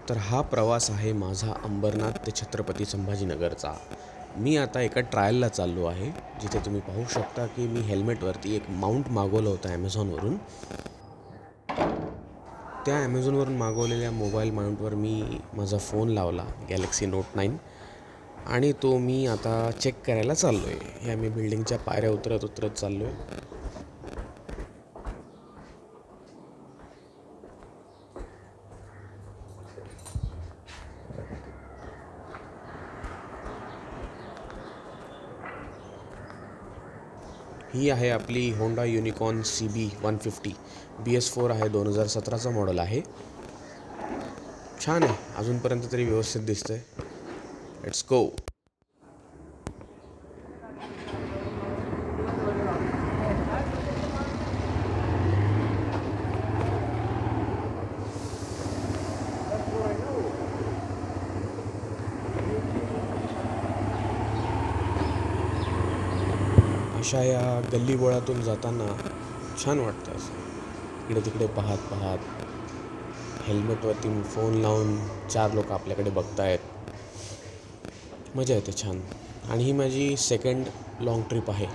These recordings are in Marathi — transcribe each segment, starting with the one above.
तर हा प्रवास आहे माझा अंबरनाथ ते छत्रपती संभाजीनगरचा. मी आता एका ट्रायलला चाललो आहे, जिथे तुम्ही पाहू शकता की मी हेल्मेटवरती एक माउंट मागवलं होतं ॲमेझॉनवरून. त्या ॲमेझॉनवरून मागवलेल्या मोबाईल माउंटवर मी माझा फोन लावला, गॅलेक्सी नोट 9, आणि तो मी आता चेक करायला चाललो आहे. ह्या मी बिल्डिंगच्या पायऱ्या उतरत उतरत चाललो आहे. ही आहे आपली होंडा युनिकॉर्न CB150 BS4 आहे, 2017चा मॉडेल आहे. छान आहे, अजूनपर्यंत तरी व्यवस्थित दिसतंय. Let's go. अशा या गल्लीबोळातून जाताना छान वाटतं. असं इकडे तिकडे पाहत पाहत हेल्मेटवरती फोन लावून 4 लोक आपल्याकडे बघतायत. मजा येते छान. आणि ही माझी सेकंड लाँग ट्रिप आहे.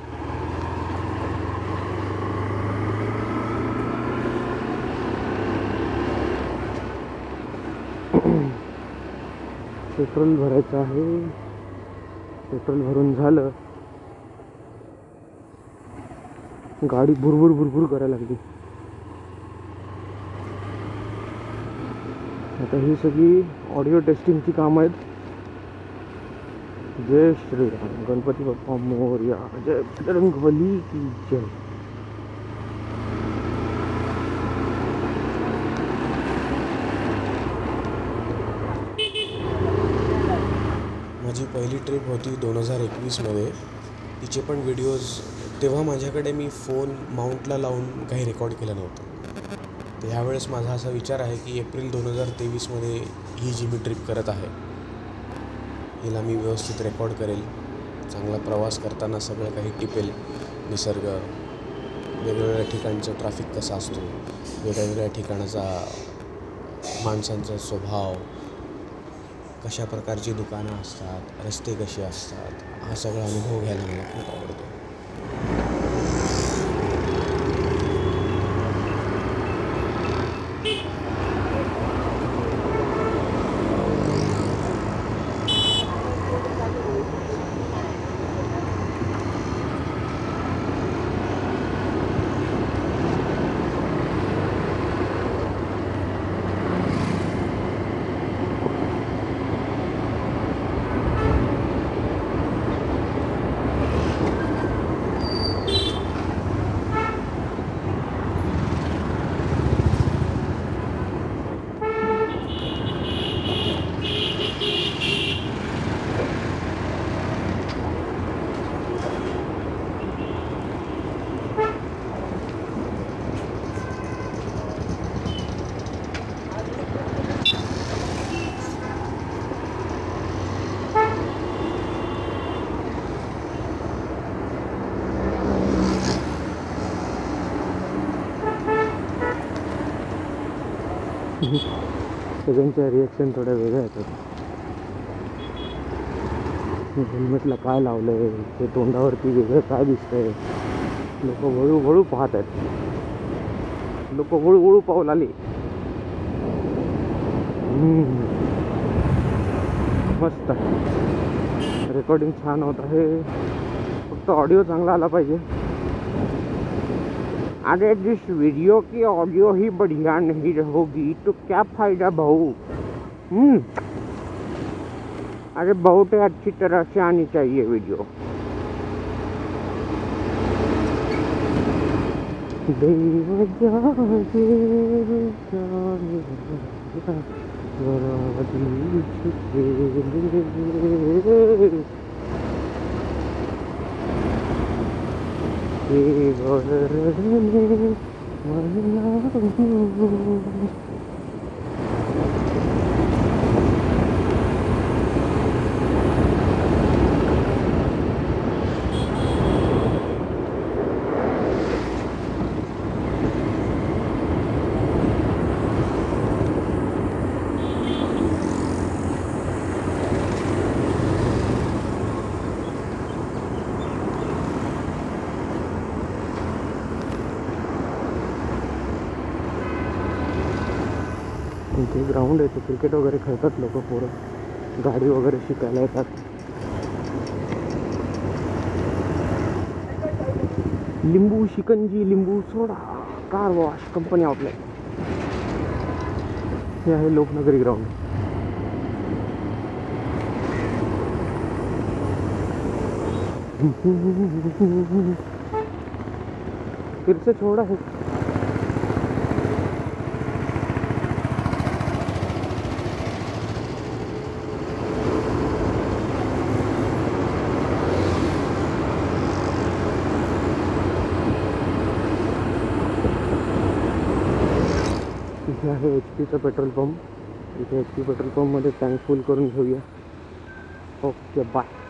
पेट्रोल भरायचं आहे. पेट्रोल भरून झालं, गाडी भुरभुर भुरभुर करायला लागली. आता ही सगळी ऑडिओ टेस्टिंगची कामं आहेत. जय श्रीराम, गणपती बाप्पा मोरया, जय बजरंगबली की जय. माझी पहिली ट्रिप होती 2021मध्ये. तिचे पण व्हिडिओज तेव्हा माझ्याकडे मी फोन माउंटला लावून काही रेकॉर्ड केलं नव्हतं. तर ह्यावेळेस माझा असा विचार आहे की एप्रिल 2023मध्ये ही जी मी ट्रिप करत आहे, हिला मी व्यवस्थित रेकॉर्ड करेल. चांगला प्रवास करताना सगळं काही टिपेल. निसर्ग, वेगवेगळ्या ठिकाणचं ट्रॅफिक कसा असतो, वेगवेगळ्या ठिकाणाचा माणसांचा स्वभाव, कशा प्रकारची दुकानं असतात, रस्ते कसे असतात, हा सगळा अनुभव घ्यायला मला खूप आवडतो. सगळ्यांच्या रिॲक्शन थोड्या वेगळ्या येतात. हेल्मेटला काय लावलंय, ते तोंडावरती वेगळं काय दिसतंय. लोक वळू पाहत आहेत. लोक वळू पाहू आले. मस्त रेकॉर्डिंग छान होत आहे. फक्त ऑडिओ चांगला आला पाहिजे. अरे जिस वीडियो की ऑडियो ही बढ़िया नहीं होगी तो क्या फायदा भाऊ. अरे बहुत अच्छी तरह से आनी चाहिए वीडियो. इथे ग्राउंड आहे, ते क्रिकेट वगैरे खेळतात लोक, पोरं गाडी वगैरे शिकायला येतात. लिंबू शिकंजी, लिंबू सोडा, कार वॉश कंपनी आउटलेट. हे आहे लोकनगरी ग्राउंड. फिर से छोड़ा है. इथे आहे एच पीचं पेट्रोल पंप. इथे एच पी पेट्रोल पंपमध्ये टँक फुल करून घेऊया. Okay bye.